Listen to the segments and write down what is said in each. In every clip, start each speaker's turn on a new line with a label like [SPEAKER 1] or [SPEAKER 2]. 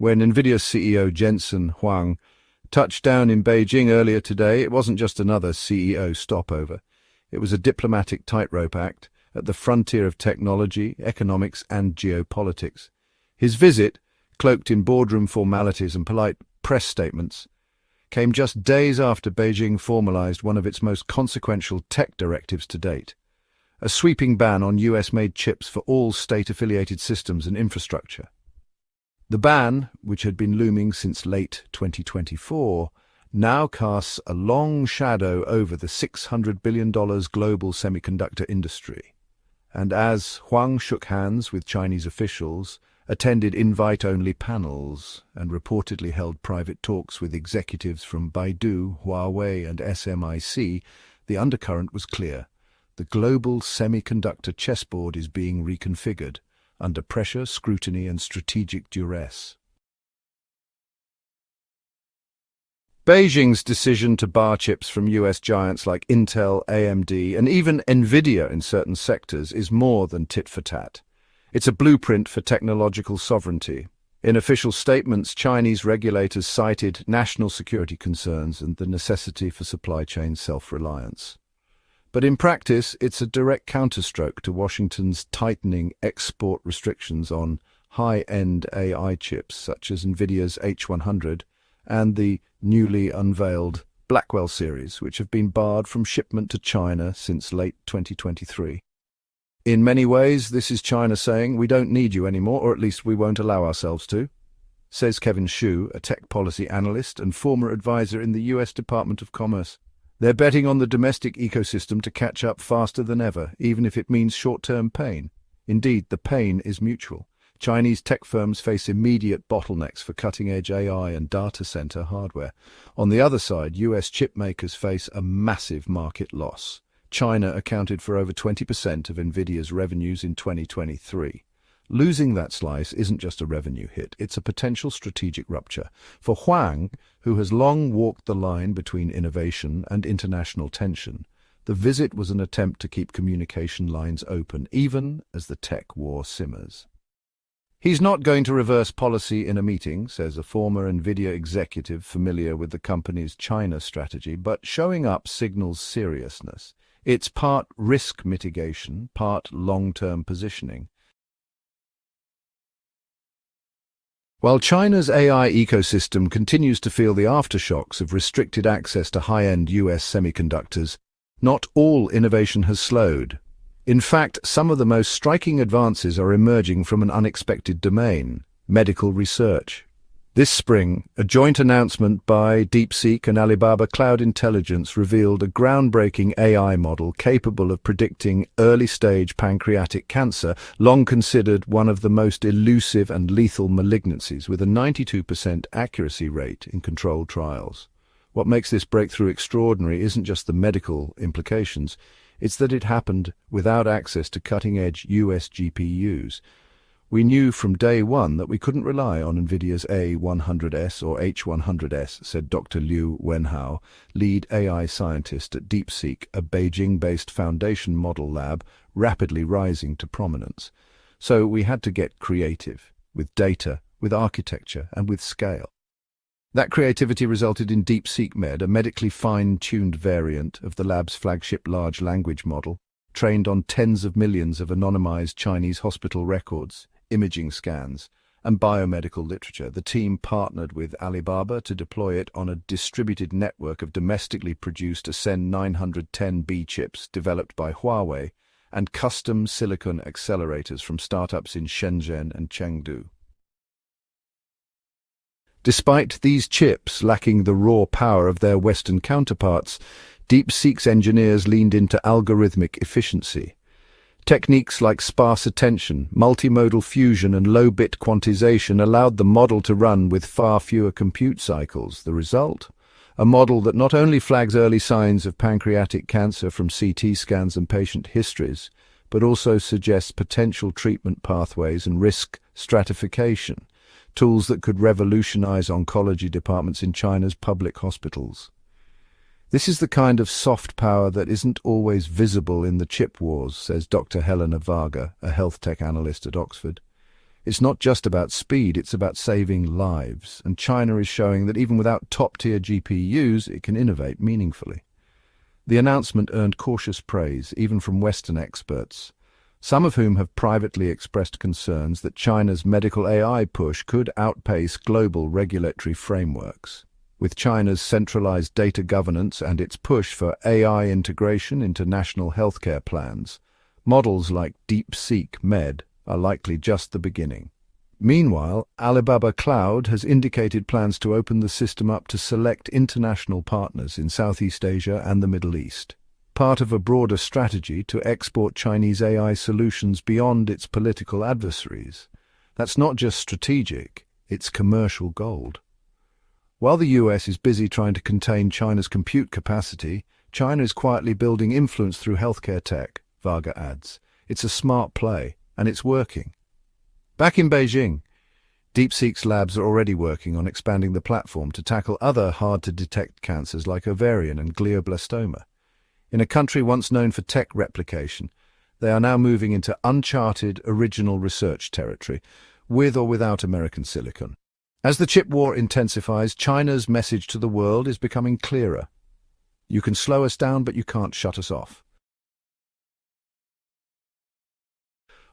[SPEAKER 1] When Nvidia CEO Jensen Huang touched down in Beijing earlier today, it wasn't just another CEO stopover. It was a diplomatic tightrope act at the frontier of technology, economics, and geopolitics. His visit, cloaked in boardroom formalities and polite press statements, came just days after Beijing formalized one of its most consequential tech directives to date, a sweeping ban on US-made chips for all state-affiliated systems and infrastructure. The ban, which had been looming since late 2024, now casts a long shadow over the $600 billion global semiconductor industry. And as Huang shook hands with Chinese officials, attended invite-only panels, and reportedly held private talks with executives from Baidu, Huawei, and SMIC, the undercurrent was clear. The global semiconductor chessboard is being reconfigured, under pressure, scrutiny, and strategic duress. Beijing's decision to bar chips from US giants like Intel, AMD, and even Nvidia in certain sectors is more than tit-for-tat. It's a blueprint for technological sovereignty. In official statements, Chinese regulators cited national security concerns and the necessity for supply chain self-reliance. But in practice, it's a direct counterstroke to Washington's tightening export restrictions on high-end AI chips such as Nvidia's H100 and the newly unveiled Blackwell series, which have been barred from shipment to China since late 2023. In many ways, this is China saying, we don't need you anymore, or at least we won't allow ourselves to, says Kevin Xu, a tech policy analyst and former advisor in the US Department of Commerce. They're betting on the domestic ecosystem to catch up faster than ever, even if it means short-term pain. Indeed, the pain is mutual. Chinese tech firms face immediate bottlenecks for cutting-edge AI and data center hardware. On the other side, US chip makers face a massive market loss. China accounted for over 20% of Nvidia's revenues in 2023. Losing that slice isn't just a revenue hit, it's a potential strategic rupture. For Huang, who has long walked the line between innovation and international tension, the visit was an attempt to keep communication lines open, even as the tech war simmers. He's not going to reverse policy in a meeting, says a former Nvidia executive familiar with the company's China strategy, but showing up signals seriousness. It's part risk mitigation, part long-term positioning. While China's AI ecosystem continues to feel the aftershocks of restricted access to high-end US semiconductors, not all innovation has slowed. In fact, some of the most striking advances are emerging from an unexpected domain: medical research. This spring, a joint announcement by DeepSeek and Alibaba Cloud Intelligence revealed a groundbreaking AI model capable of predicting early-stage pancreatic cancer, long considered one of the most elusive and lethal malignancies, with a 92% accuracy rate in controlled trials. What makes this breakthrough extraordinary isn't just the medical implications, it's that it happened without access to cutting-edge US GPUs. We knew from day one that we couldn't rely on Nvidia's A100S or H100S, said Dr. Liu Wenhao, lead AI scientist at DeepSeek, a Beijing-based foundation model lab rapidly rising to prominence. So we had to get creative, with data, with architecture, and with scale. That creativity resulted in DeepSeek Med, a medically fine-tuned variant of the lab's flagship large language model, trained on tens of millions of anonymized Chinese hospital records, imaging scans, and biomedical literature. The team partnered with Alibaba to deploy it on a distributed network of domestically produced Ascend 910B chips developed by Huawei and custom silicon accelerators from startups in Shenzhen and Chengdu. Despite these chips lacking the raw power of their Western counterparts, DeepSeek's engineers leaned into algorithmic efficiency. Techniques like sparse attention, multimodal fusion, and low-bit quantization allowed the model to run with far fewer compute cycles. The result? A model that not only flags early signs of pancreatic cancer from CT scans and patient histories, but also suggests potential treatment pathways and risk stratification, tools that could revolutionize oncology departments in China's public hospitals. This is the kind of soft power that isn't always visible in the chip wars, says Dr. Helena Varga, a health tech analyst at Oxford. It's not just about speed, it's about saving lives, and China is showing that even without top-tier GPUs, it can innovate meaningfully. The announcement earned cautious praise, even from Western experts, some of whom have privately expressed concerns that China's medical AI push could outpace global regulatory frameworks. With China's centralized data governance and its push for AI integration into national healthcare plans, models like DeepSeek Med are likely just the beginning. Meanwhile, Alibaba Cloud has indicated plans to open the system up to select international partners in Southeast Asia and the Middle East, part of a broader strategy to export Chinese AI solutions beyond its political adversaries. That's not just strategic, it's commercial gold. While the US is busy trying to contain China's compute capacity, China is quietly building influence through healthcare tech, Varga adds. It's a smart play, and it's working. Back in Beijing, DeepSeek's labs are already working on expanding the platform to tackle other hard-to-detect cancers like ovarian and glioblastoma. In a country once known for tech replication, they are now moving into uncharted, original research territory, with or without American silicon. As the chip war intensifies, China's message to the world is becoming clearer. You can slow us down, but you can't shut us off.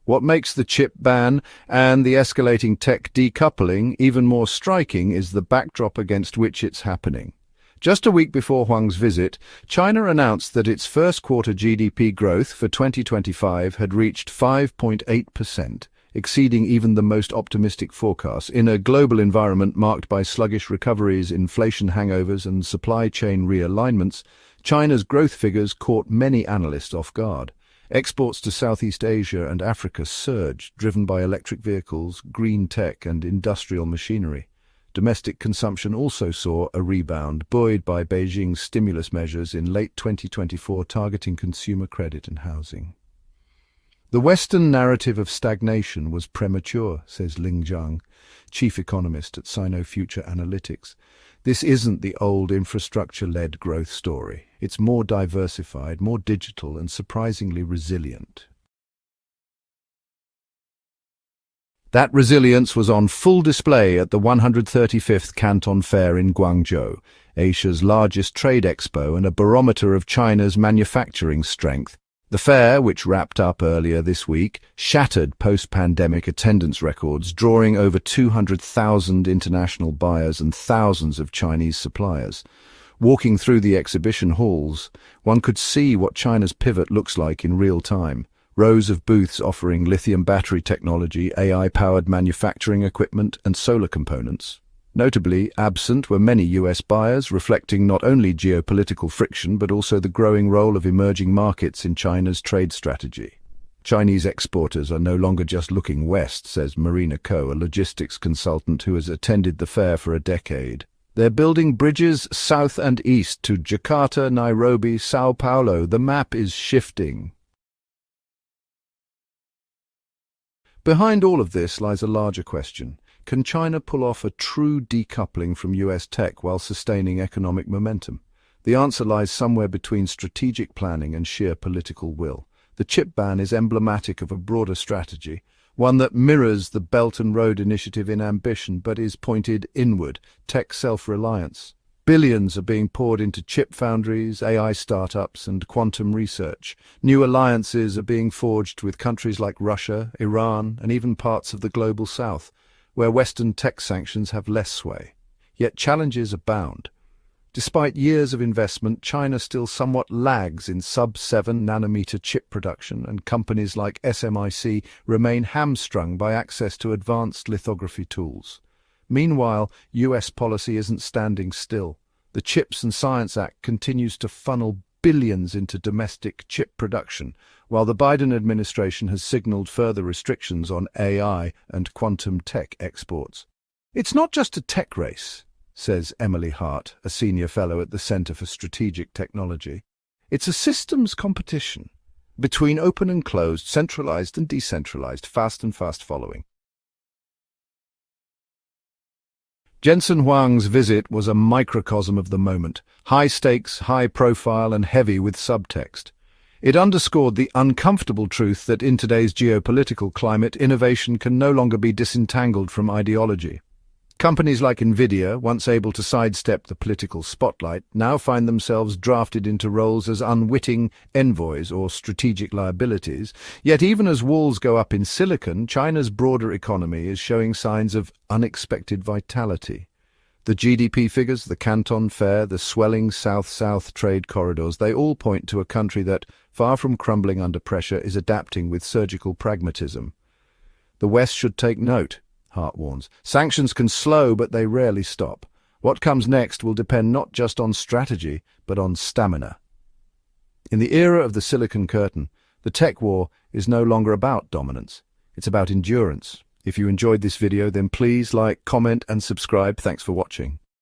[SPEAKER 1] What makes the chip ban and the escalating tech decoupling even more striking is the backdrop against which it's happening. Just a week before Huang's visit, China announced that its first-quarter GDP growth for 2025 had reached 5.8%, exceeding even the most optimistic forecasts. In a global environment marked by sluggish recoveries, inflation hangovers, and supply chain realignments, China's growth figures caught many analysts off guard. Exports to Southeast Asia and Africa surged, driven by electric vehicles, green tech, and industrial machinery. Domestic consumption also saw a rebound, buoyed by Beijing's stimulus measures in late 2024 targeting consumer credit and housing. The Western narrative of stagnation was premature, says Ling Zhang, chief economist at Sino-Future Analytics. This isn't the old infrastructure-led growth story. It's more diversified, more digital, and surprisingly resilient. That resilience was on full display at the 135th Canton Fair in Guangzhou, Asia's largest trade expo and a barometer of China's manufacturing strength. The fair, which wrapped up earlier this week, shattered post-pandemic attendance records, drawing over 200,000 international buyers and thousands of Chinese suppliers. Walking through the exhibition halls, one could see what China's pivot looks like in real time. Rows of booths offering lithium battery technology, AI-powered manufacturing equipment, and solar components. Notably, absent were many US buyers, reflecting not only geopolitical friction but also the growing role of emerging markets in China's trade strategy. Chinese exporters are no longer just looking west, says Marina Ko, a logistics consultant who has attended the fair for a decade. They're building bridges south and east to Jakarta, Nairobi, Sao Paulo. The map is shifting. Behind all of this lies a larger question. Can China pull off a true decoupling from US tech while sustaining economic momentum? The answer lies somewhere between strategic planning and sheer political will. The chip ban is emblematic of a broader strategy, one that mirrors the Belt and Road Initiative in ambition but is pointed inward, tech self-reliance. Billions are being poured into chip foundries, AI startups, and quantum research. New alliances are being forged with countries like Russia, Iran, and even parts of the global south, where Western tech sanctions have less sway. Yet challenges abound. Despite years of investment, China still somewhat lags in sub-7 nanometer chip production, and companies like SMIC remain hamstrung by access to advanced lithography tools. Meanwhile, US policy isn't standing still. The CHIPS and Science Act continues to funnel billions into domestic chip production, while the Biden administration has signaled further restrictions on AI and quantum tech exports. It's not just a tech race, says Emily Hart, a senior fellow at the Center for Strategic Technology. It's a systems competition between open and closed, centralized and decentralized, fast and fast following. Jensen Huang's visit was a microcosm of the moment, high stakes, high profile, and heavy with subtext. It underscored the uncomfortable truth that in today's geopolitical climate, innovation can no longer be disentangled from ideology. Companies like Nvidia, once able to sidestep the political spotlight, now find themselves drafted into roles as unwitting envoys or strategic liabilities. Yet even as walls go up in silicon, China's broader economy is showing signs of unexpected vitality. The GDP figures, the Canton Fair, the swelling South-South trade corridors, they all point to a country that, far from crumbling under pressure, is adapting with surgical pragmatism. The West should take note, Hart warns. Sanctions can slow, but they rarely stop. What comes next will depend not just on strategy, but on stamina. In the era of the Silicon Curtain, the tech war is no longer about dominance. It's about endurance. If you enjoyed this video, then please like, comment, and subscribe. Thanks for watching.